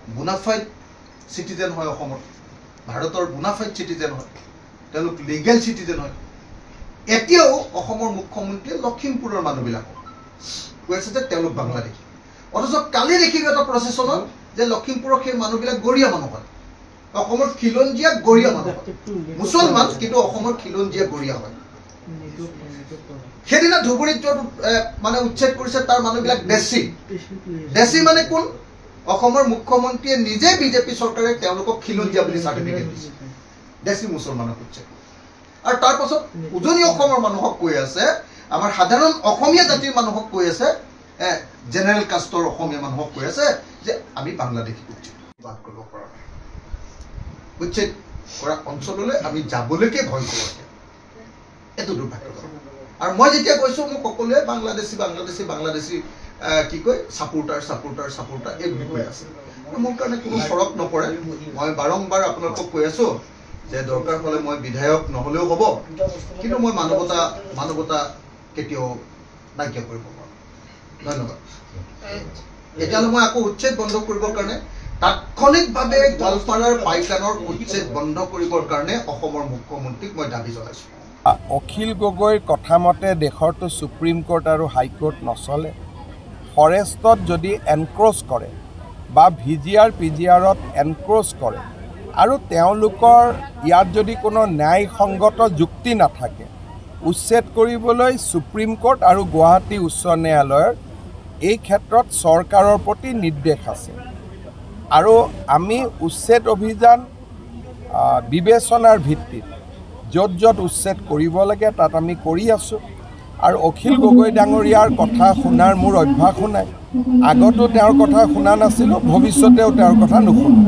bona fide citizen হয় অসমৰ ভাৰতৰ বোনাফাইড সিটিজেন হয় তেওঁলোক লিগেল সিটিজেন হয় এতিয়াও অসমৰ মুখ্যমন্ত্ৰীয়ে লখিমপুৰৰ মানুহবিলাকক কৈ আছে যে তেওঁলোক বাংলাদেশী অথচ কালি দেখিলো এটা প্ৰচেছনত যে লখিমপুৰৰ সেই মানুহবিলাক গৰীয়া মানুহ হয় অসমৰ খিলঞ্জীয়া গৰীয়া মানুহ মুছলমান কিন্তু অসমৰ খিলঞ্জীয়া গৰীয়া হয় সেইদিনা ধুবুৰীত য'ত মানে উচ্ছেদ কৰিছে তাৰ মানুহবিলাক দেশী মানে কোন অসমৰ মুখ্যমন্ত্ৰীয়ে নিজে বিজেপি চৰকাৰে তেওঁলোকক খিলঞ্জীয়া বুলি চাৰ্টিফিকেট দিছে দেশী মুছলমানক উচ্ছেদ আৰু তাৰ পাছত উজনি অসমৰ মানুহক কৈ আছে আমাৰ সাধাৰণ অসমীয়া জাতিৰ মানুহক কৈ আছে জেনেৰেল কাষ্টৰ অসমীয়া মানুহক কৈ আছে যে আমি বাংলাদেশী উচ্ছেদ কৰিব পৰা নাই উচ্ছেদ কৰা অঞ্চললৈ আমি যাবলৈকে ভয় কৰোঁ এইটো দুৰ্ভাগ্যজনক আৰু মই যেতিয়া কৈছোঁ মোক সকলোৱে বাংলাদেশী কি কয় ছাপোৰ্টাৰ এই বুলি কৈ আছে মোৰ কাৰণে কোনো ফৰক নপৰে মই বাৰম্বাৰ আপোনালোকক কৈ আছোঁ যে দৰকাৰ হ'লে মই বিধায়ক নহ'লেও হ'ব কিন্তু মই মানৱতা কেতিয়াও নাইকিয়া কৰিব পাৰোঁ ধন্যবাদ এতিয়ালৈ মই আকৌ উচ্ছেদ বন্ধ কৰিবৰ কাৰণে তাৎক্ষণিকভাৱে গোৱালপাৰাৰ পাইকানৰ উচ্ছেদ বন্ধ কৰিবৰ কাৰণে অসমৰ মুখ্যমন্ত্ৰীক মই দাবী জনাইছোঁ অখিল গগৈৰ কথা মতে দেশৰটো সুপ্ৰিম কোৰ্ট আৰু হাইকোৰ্ট নচলে ফৰেষ্টত যদি এনক্ৰ'চ কৰে বা ভিজিআৰ পিজিআৰত এনক্ৰ'চ কৰে আৰু তেওঁলোকৰ ইয়াত যদি কোনো ন্যায়সংগত যুক্তি নাথাকে উচ্ছেদ কৰিবলৈ সুপ্ৰিম কোৰ্ট আৰু গুৱাহাটী উচ্চ ন্যায়ালয়ৰ এই ক্ষেত্ৰত চৰকাৰৰ প্ৰতি নিৰ্দেশ আছে আৰু আমি উচ্ছেদ অভিযান বিবেচনাৰ ভিত্তিত য'ত উচ্ছেদ কৰিব লাগে তাত আমি কৰি আছোঁ আৰু অখিল গগৈ ডাঙৰীয়াৰ কথা শুনাৰ মোৰ অভ্যাসো নাই আগতো তেওঁৰ কথা শুনা নাছিলোঁ ভৱিষ্যতেও তেওঁৰ কথা নুশুনো